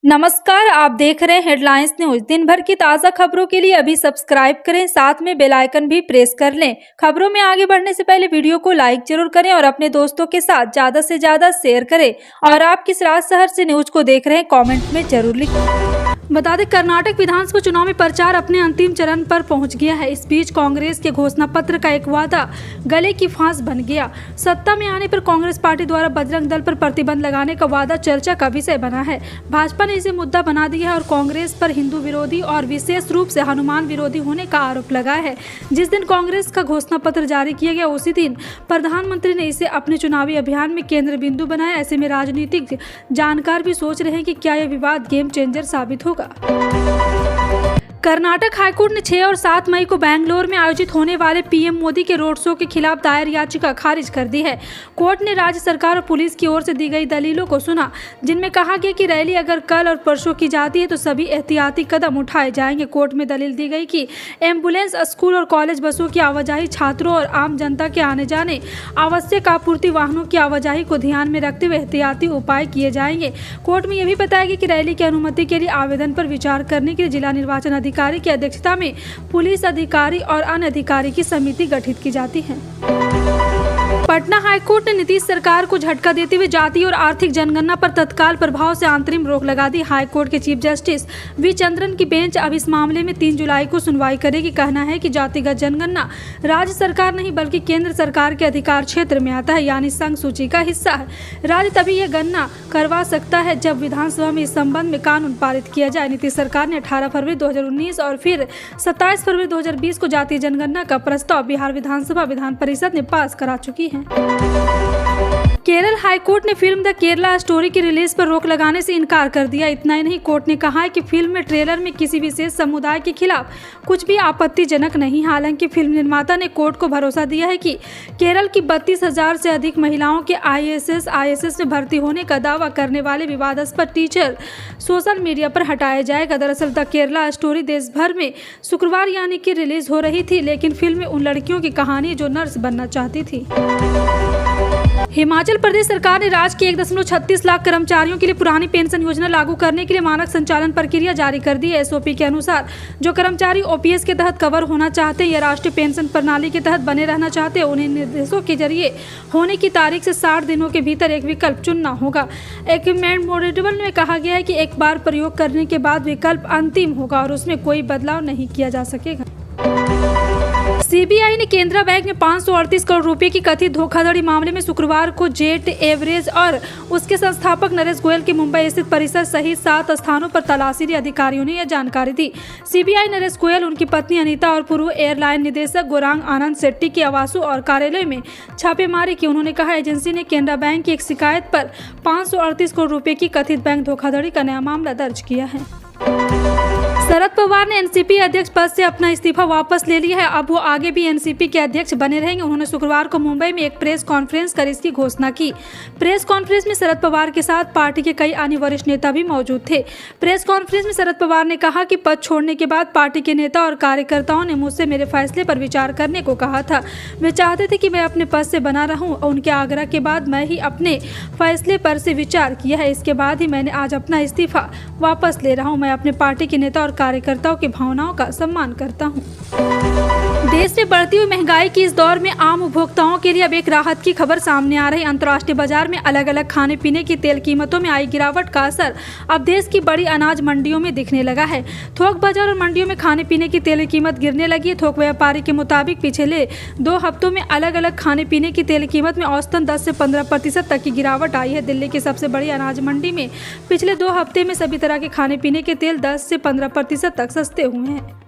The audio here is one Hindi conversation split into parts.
नमस्कार, आप देख रहे हैं हेडलाइंस न्यूज। दिन भर की ताज़ा खबरों के लिए अभी सब्सक्राइब करें, साथ में बेल आइकन भी प्रेस कर लें। खबरों में आगे बढ़ने से पहले वीडियो को लाइक जरूर करें और अपने दोस्तों के साथ ज़्यादा से ज़्यादा शेयर करें। और आप किस राज्य शहर से न्यूज को देख रहे हैं कमेंट में जरूर लिखें। बता दें, कर्नाटक विधानसभा चुनाव में प्रचार अपने अंतिम चरण पर पहुंच गया है। इस बीच कांग्रेस के घोषणा पत्र का एक वादा गले की फांस बन गया। सत्ता में आने पर कांग्रेस पार्टी द्वारा बजरंग दल पर प्रतिबंध लगाने का वादा चर्चा का विषय बना है। भाजपा ने इसे मुद्दा बना दिया है और कांग्रेस पर हिंदू विरोधी और विशेष रूप से हनुमान विरोधी होने का आरोप लगाया है। जिस दिन कांग्रेस का घोषणा पत्र जारी किया गया, उसी दिन प्रधानमंत्री ने इसे अपने चुनावी अभियान में केंद्र बिंदु बनाया। ऐसे में राजनीतिक जानकार भी सोच रहे हैं कि क्या यह विवाद गेम चेंजर साबित होगा। कर्नाटक हाईकोर्ट ने 6 और 7 मई को बेंगलोर में आयोजित होने वाले पीएम मोदी के रोड शो के खिलाफ दायर याचिका खारिज कर दी है। कोर्ट ने राज्य सरकार और पुलिस की ओर से दी गई दलीलों को सुना, जिनमें कहा गया कि रैली अगर कल और परसों की जाती है तो सभी एहतियाती कदम उठाए जाएंगे। कोर्ट में दलील दी गई कि एम्बुलेंस, स्कूल और कॉलेज बसों की आवाजाही, छात्रों और आम जनता के आने जाने, आवश्यक आपूर्ति वाहनों की आवाजाही को ध्यान में रखते हुए एहतियाती उपाय किए जाएंगे। कोर्ट में यह भी बताया गया कि रैली की अनुमति के लिए आवेदन पर विचार करने के लिए जिला निर्वाचन अधिकारी की अध्यक्षता में पुलिस अधिकारी और अन्य अधिकारी की समिति गठित की जाती है। पटना हाईकोर्ट ने नीतीश सरकार को झटका देते हुए जाति और आर्थिक जनगणना पर तत्काल प्रभाव से अंतरिम रोक लगा दी। हाईकोर्ट के चीफ जस्टिस वी चंद्रन की बेंच अब इस मामले में 3 जुलाई को सुनवाई करेगी। कहना है कि जातिगत जनगणना राज्य सरकार नहीं बल्कि केंद्र सरकार के अधिकार क्षेत्र में आता है, यानी संघ सूची का हिस्सा है। राज्य तभी यह गणना करवा सकता है जब विधानसभा में इस संबंध में कानून पारित किया जाए। नीतीश सरकार ने 18 फरवरी 2019 और फिर 27 फरवरी 2020 को जातीय जनगणना का प्रस्ताव बिहार विधानसभा विधान परिषद ने पास करा चुकी है। केरल हाईकोर्ट ने फिल्म द केरला स्टोरी की रिलीज पर रोक लगाने से इनकार कर दिया। इतना ही नहीं, कोर्ट ने कहा है कि फिल्म में ट्रेलर में किसी विशेष समुदाय के खिलाफ कुछ भी आपत्तिजनक नहीं। हालांकि फिल्म निर्माता ने कोर्ट को भरोसा दिया है कि केरल की 32,000 से अधिक महिलाओं के आईएएस में भर्ती होने का दावा करने वाले विवादास्पद टीचर सोशल मीडिया पर हटाया जाएगा। दरअसल द केरला स्टोरी देश भर में शुक्रवार यानी कि रिलीज हो रही थी, लेकिन फिल्म में उन लड़कियों की कहानी जो नर्स बनना चाहती थी। हिमाचल प्रदेश सरकार ने राज्य के 1.36 लाख कर्मचारियों के लिए पुरानी पेंशन योजना लागू करने के लिए मानक संचालन प्रक्रिया जारी कर दी है। एसओपी के अनुसार जो कर्मचारी ओपीएस के तहत कवर होना चाहते हैं या राष्ट्रीय पेंशन प्रणाली के तहत बने रहना चाहते हैं, उन्हें निर्देशों के जरिए होने की तारीख से 60 दिनों के भीतर एक विकल्प चुनना होगा। एक मेमोरेंडम में कहा गया है कि एक बार प्रयोग करने के बाद विकल्प अंतिम होगा और उसमें कोई बदलाव नहीं किया जा सकेगा। सीबीआई ने केनरा बैंक में 538 करोड़ रुपए की कथित धोखाधड़ी मामले में शुक्रवार को जेट एवरेज और उसके संस्थापक नरेश गोयल के मुंबई स्थित परिसर सहित 7 स्थानों पर तलाशी ली। अधिकारियों ने यह जानकारी दी। सीबीआई नरेश गोयल, उनकी पत्नी अनीता और पूर्व एयरलाइन निदेशक गौरांग आनंद शेट्टी के आवासों और कार्यालय में छापेमारी की। उन्होंने कहा, एजेंसी ने केनरा बैंक की एक शिकायत पर 538 करोड़ रुपए की कथित बैंक धोखाधड़ी का नया मामला दर्ज किया है। शरद पवार ने एनसीपी अध्यक्ष पद से अपना इस्तीफा वापस ले लिया है। अब वो आगे भी एनसीपी के अध्यक्ष बने रहेंगे। उन्होंने शुक्रवार को मुंबई में एक प्रेस कॉन्फ्रेंस कर इसकी घोषणा की। प्रेस कॉन्फ्रेंस में शरद पवार के साथ पार्टी के कई अन्य वरिष्ठ नेता भी मौजूद थे। प्रेस कॉन्फ्रेंस में शरद पवार ने कहा कि पद छोड़ने के बाद पार्टी के नेता और कार्यकर्ताओं ने मुझसे मेरे फैसले पर विचार करने को कहा था। वे चाहते थे कि मैं अपने पद से बना रहूं। उनके आग्रह के बाद मैं ही अपने फैसले पर से विचार किया है। इसके बाद ही मैंने आज अपना इस्तीफा वापस ले रहा हूं। मैं अपने पार्टी के नेता और कार्यकर्ताओं की भावनाओं का सम्मान करता हूं। देश में बढ़ती हुई महंगाई की इस दौर में आम उपभोक्ताओं के लिए अब एक राहत की खबर सामने आ रही है। अंतर्राष्ट्रीय बाजार में अलग अलग खाने पीने की तेल कीमतों में आई गिरावट का असर अब देश की बड़ी अनाज मंडियों में दिखने लगा है। थोक बाजार और मंडियों में खाने पीने की तेल की कीमत गिरने लगी है। थोक व्यापारी के मुताबिक पिछले 2 हफ्तों में अलग अलग खाने पीने की तेल कीमत में औसतन 10 से 15% तक की गिरावट आई है। दिल्ली की सबसे बड़ी अनाज मंडी में पिछले 2 हफ्ते में सभी तरह के खाने पीने के तेल 10 से 15% तक सस्ते हुए हैं।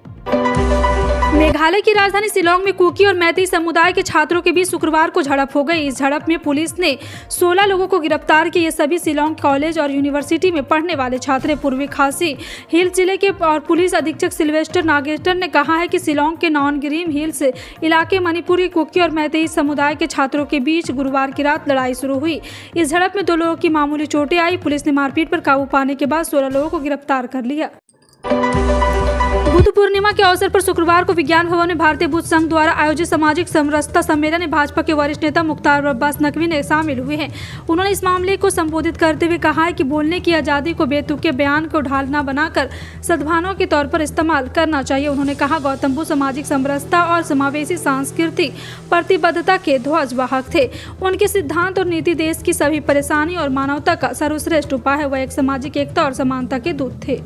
मेघालय की राजधानी शिलांग में कुकी और मैती समुदाय के छात्रों के बीच शुक्रवार को झड़प हो गई। इस झड़प में पुलिस ने 16 लोगों को गिरफ्तार किया। ये सभी शिलांग कॉलेज और यूनिवर्सिटी में पढ़ने वाले छात्र हैं। पूर्वी खासी हिल्स जिले के और पुलिस अधीक्षक सिल्वेस्टर नागेस्टर ने कहा है कि शिलांग के नॉनग्रीम हिल्स इलाके मणिपुरी, कुकी और मैती समुदाय के छात्रों के बीच गुरुवार की रात लड़ाई शुरू हुई। इस झड़प में 2 लोगों की मामूली चोटें आई। पुलिस ने मारपीट पर काबू पाने के बाद 16 लोगों को गिरफ्तार कर लिया। बुद्ध पूर्णिमा के अवसर पर शुक्रवार को विज्ञान भवन में भारतीय बुद्ध संघ द्वारा आयोजित सामाजिक समरसता सम्मेलन में भाजपा के वरिष्ठ नेता मुख्तार अब्बास नकवी ने शामिल हुए हैं। उन्होंने इस मामले को संबोधित करते हुए कहा है कि बोलने की आज़ादी को बेतुके बयान को ढाल न बनाकर सद्भावना के तौर पर इस्तेमाल करना चाहिए। उन्होंने कहा गौतम बुद्ध सामाजिक समरसता और समावेशी सांस्कृतिक प्रतिबद्धता के ध्वजवाहक थे। उनके सिद्धांत और नीति देश की सभी परेशानी और मानवता का सर्वश्रेष्ठ उपाय है। वह एक सामाजिक एकता और समानता के दूत थे।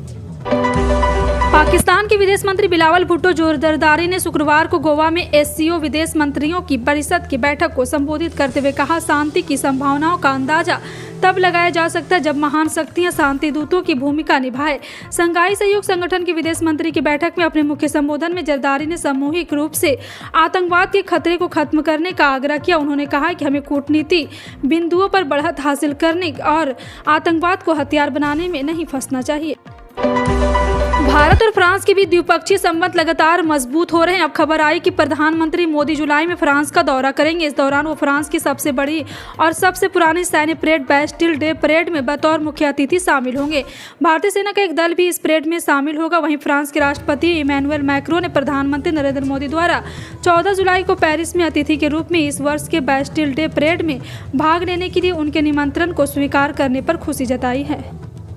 पाकिस्तान के विदेश मंत्री बिलावल भुट्टो जोरदारी ने शुक्रवार को गोवा में एससीओ विदेश मंत्रियों की परिषद की बैठक को संबोधित करते हुए कहा, शांति की संभावनाओं का अंदाजा तब लगाया जा सकता है जब महान शक्तियां शांति दूतों की भूमिका निभाए। शंघाई सहयोग संगठन के विदेश मंत्री की बैठक में अपने मुख्य संबोधन में जरदारी ने सामूहिक रूप से आतंकवाद के खतरे को खत्म करने का आग्रह किया। उन्होंने कहा कि हमें कूटनीति बिंदुओं पर बढ़त हासिल करने और आतंकवाद को हथियार बनाने में नहीं फंसना चाहिए। भारत और फ्रांस के बीच द्विपक्षीय संबंध लगातार मजबूत हो रहे हैं। अब खबर आई कि प्रधानमंत्री मोदी जुलाई में फ्रांस का दौरा करेंगे। इस दौरान वो फ्रांस की सबसे बड़ी और सबसे पुरानी सैन्य परेड बैस्टिल डे परेड में बतौर मुख्य अतिथि शामिल होंगे। भारतीय सेना का एक दल भी इस परेड में शामिल होगा। वहीं फ्रांस के राष्ट्रपति इमैनुअल मैक्रों ने प्रधानमंत्री नरेंद्र मोदी द्वारा 14 जुलाई को पेरिस में अतिथि के रूप में इस वर्ष के बैस्टिल डे परेड में भाग लेने के लिए उनके निमंत्रण को स्वीकार करने पर खुशी जताई है।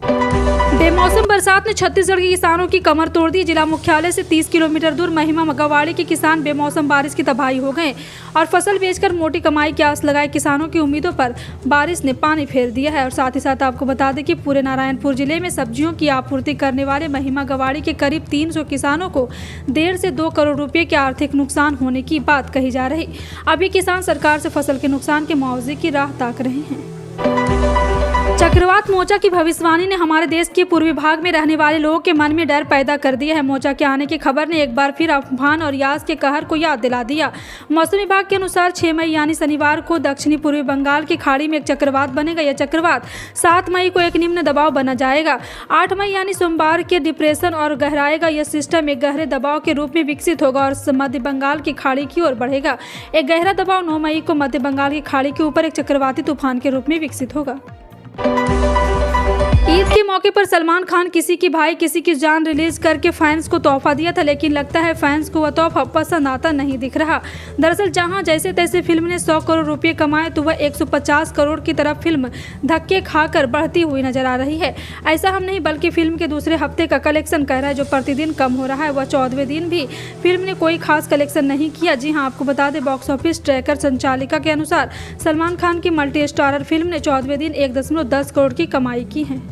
बेमौसम बरसात ने छत्तीसगढ़ के किसानों की कमर तोड़ दी। जिला मुख्यालय से 30 किलोमीटर दूर महिमा गवाड़ी के किसान बेमौसम बारिश की तबाही हो गए और फसल बेचकर मोटी कमाई की आस लगाए किसानों की उम्मीदों पर बारिश ने पानी फेर दिया है। और साथ ही साथ आपको बता दें कि पूरे नारायणपुर जिले में सब्जियों की आपूर्ति करने वाले महिमा गवाड़ी के करीब 300 किसानों को 1.5 से 2 करोड़ रुपये के आर्थिक नुकसान होने की बात कही जा रही। अब ये किसान सरकार से फसल के नुकसान के मुआवजे की राह ताक रहे हैं। चक्रवात मोचा की भविष्यवाणी ने हमारे देश के पूर्वी भाग में रहने वाले लोगों के मन में डर पैदा कर दिया है। मोचा के आने की खबर ने एक बार फिर अम्फान और यास के कहर को याद दिला दिया। मौसम विभाग के अनुसार 6 मई यानी शनिवार को दक्षिणी पूर्वी बंगाल की खाड़ी में एक चक्रवात बनेगा। यह चक्रवात 7 मई को एक निम्न दबाव बना जाएगा। 8 मई यानी सोमवार के डिप्रेशन और गहराएगा। यह सिस्टम एक गहरे दबाव के रूप में विकसित होगा और मध्य बंगाल की खाड़ी की ओर बढ़ेगा। एक गहरा दबाव 9 मई को मध्य बंगाल की खाड़ी के ऊपर एक चक्रवाती तूफान के रूप में विकसित होगा। ईद के मौके पर सलमान खान किसी की भाई किसी की जान रिलीज करके फैंस को तोहफा दिया था, लेकिन लगता है फैंस को वह तोहफा पसंद आता नहीं दिख रहा। दरअसल जहां जैसे तैसे फिल्म ने 100 करोड़ रुपए कमाए तो वह 150 करोड़ की तरफ फिल्म धक्के खाकर बढ़ती हुई नजर आ रही है। ऐसा हम नहीं बल्कि फिल्म के दूसरे हफ्ते का कलेक्शन कह रहा है, जो प्रतिदिन कम हो रहा है। वह 14वें दिन भी फिल्म ने कोई खास कलेक्शन नहीं किया। जी हाँ, आपको बता दें बॉक्स ऑफिस ट्रैकर संचालिका के अनुसार सलमान खान की मल्टी स्टारर फिल्म ने 14वें दिन 1.10 करोड़ की कमाई की है।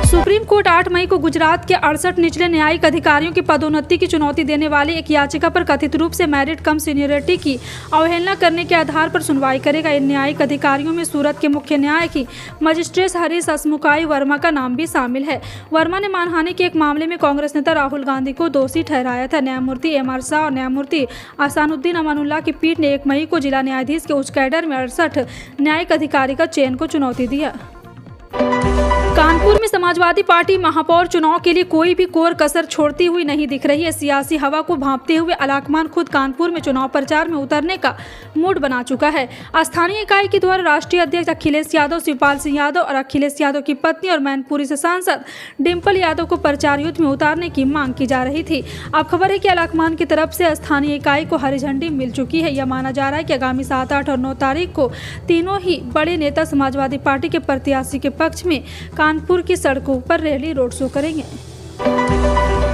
सुप्रीम कोर्ट 8 मई को गुजरात के 68 निचले न्यायिक अधिकारियों की पदोन्नति की चुनौती देने वाली एक याचिका पर कथित रूप से मेरिट कम सीनियरिटी की अवहेलना करने के आधार पर सुनवाई करेगा। इन न्यायिक अधिकारियों में सूरत के मुख्य न्याय की मजिस्ट्रेट हरीश हसमुखाई वर्मा का नाम भी शामिल है। वर्मा ने मानहानि के एक मामले में कांग्रेस नेता राहुल गांधी को दोषी ठहराया था। न्यायमूर्ति एम.आर. शाह और न्यायमूर्ति असानुद्दीन अमानुल्लाह की पीठ ने 1 मई को जिला न्यायाधीश के उच्च कैडर में 68 न्यायिक अधिकारी का चयन को चुनौती दिया। कानपुर में समाजवादी पार्टी महापौर चुनाव के लिए कोई भी कोर कसर छोड़ती हुई नहीं दिख रही है। सियासी हवा को भांपते हुए अलाकमान खुद कानपुर में चुनाव प्रचार में उतरने का मूड बना चुका है। स्थानीय इकाई के द्वारा राष्ट्रीय अध्यक्ष अखिलेश यादव, शिवपाल सिंह यादव और अखिलेश यादव की पत्नी और मैनपुरी से सांसद डिम्पल यादव को प्रचार युद्ध में उतारने की मांग की जा रही थी। अब खबर है कि अलाकमान की तरफ से स्थानीय इकाई को हरी झंडी मिल चुकी है। यह माना जा रहा है कि आगामी 7, 8 और 9 तारीख को तीनों ही बड़े नेता समाजवादी पार्टी के प्रत्याशी के पक्ष में कानपुर की सड़कों पर रैली रोड शो करेंगे।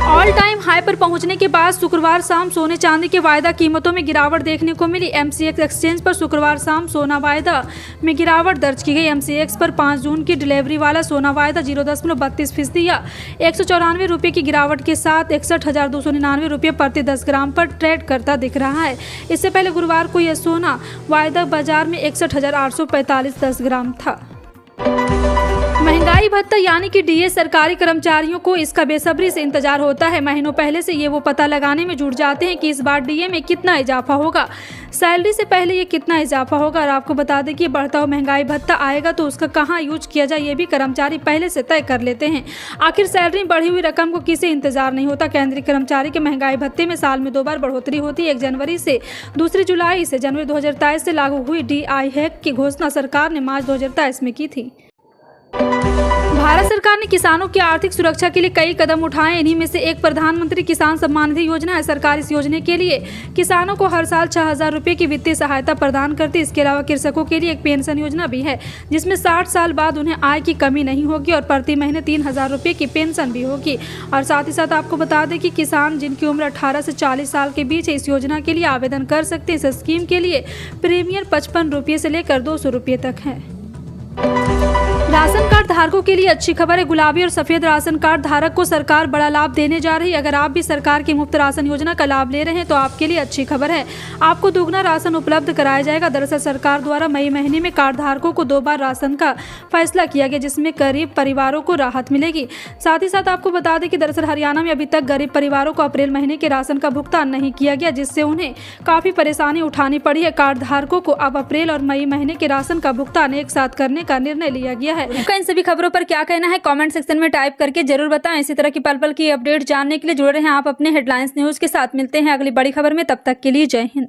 ऑल टाइम हाई पर पहुंचने के बाद शुक्रवार शाम सोने चांदी के वायदा कीमतों में गिरावट देखने को मिली। MCX एक्सचेंज पर शुक्रवार शाम सोना वायदा में गिरावट दर्ज की गई। MCX पर 5 जून की डिलीवरी वाला सोना वायदा 0.32% या 194 रुपये की गिरावट के साथ 61,299 रुपये प्रति 10 ग्राम पर ट्रेड करता दिख रहा है। इससे पहले गुरुवार को यह सोना वायदा बाजार में 61,845 10 ग्राम था। महंगाई भत्ता यानी कि DA सरकारी कर्मचारियों को इसका बेसब्री से इंतजार होता है। महीनों पहले से ये वो पता लगाने में जुट जाते हैं कि इस बार DA में कितना इजाफा होगा, सैलरी से पहले ये कितना इजाफा होगा। और आपको बता दें कि बढ़ता हुआ महंगाई भत्ता आएगा तो उसका कहाँ यूज किया जाए ये भी कर्मचारी पहले से तय कर लेते हैं। आखिर सैलरी में बढ़ी हुई रकम को किसी इंतजार नहीं होता। केंद्रीय कर्मचारी के महंगाई भत्ते में साल में 2 बार बढ़ोतरी होती है। 1 जनवरी से 2 जुलाई से जनवरी 2023 से लागू हुई DI हैक की घोषणा सरकार ने मार्च 2023 में की थी। भारत सरकार ने किसानों की आर्थिक सुरक्षा के लिए कई कदम उठाए। इन्हीं में से एक प्रधानमंत्री किसान सम्मान निधि योजना है। सरकार इस योजना के लिए किसानों को हर साल 6,000 रुपये की वित्तीय सहायता प्रदान करती है। इसके अलावा कृषकों के लिए एक पेंशन योजना भी है, जिसमें 60 साल बाद उन्हें आय की कमी नहीं होगी और प्रति महीने 3,000 रुपये की पेंशन भी होगी। और साथ ही साथ आपको बता दें कि किसान जिनकी उम्र 18 से 40 साल के बीच है, इस योजना के लिए आवेदन कर सकते हैं। इस स्कीम के लिए प्रीमियम 55 रुपये से लेकर 200 रुपये तक है। राशन कार्ड धारकों के लिए अच्छी खबर है। गुलाबी और सफेद राशन कार्ड धारक को सरकार बड़ा लाभ देने जा रही है। अगर आप भी सरकार की मुफ्त राशन योजना का लाभ ले रहे हैं तो आपके लिए अच्छी खबर है। आपको दोगुना राशन उपलब्ध कराया जाएगा। दरअसल सरकार द्वारा मई महीने में कार्ड धारकों को 2 बार राशन का फैसला किया गया, जिसमें गरीब परिवारों को राहत मिलेगी। साथ ही साथ आपको बता दें कि दरअसल हरियाणा में अभी तक गरीब परिवारों को अप्रैल महीने के राशन का भुगतान नहीं किया गया, जिससे उन्हें काफी परेशानी उठानी पड़ी है। कार्ड धारकों को अब अप्रैल और मई महीने के राशन का भुगतान एक साथ करने का निर्णय लिया गया है। आपका इन सभी खबरों पर क्या कहना है, कमेंट सेक्शन में टाइप करके जरूर बताएं। इसी तरह की पल पल की अपडेट जानने के लिए जुड़े रहें आप अपने हेडलाइंस न्यूज के साथ। मिलते हैं अगली बड़ी खबर में, तब तक के लिए जय हिंद।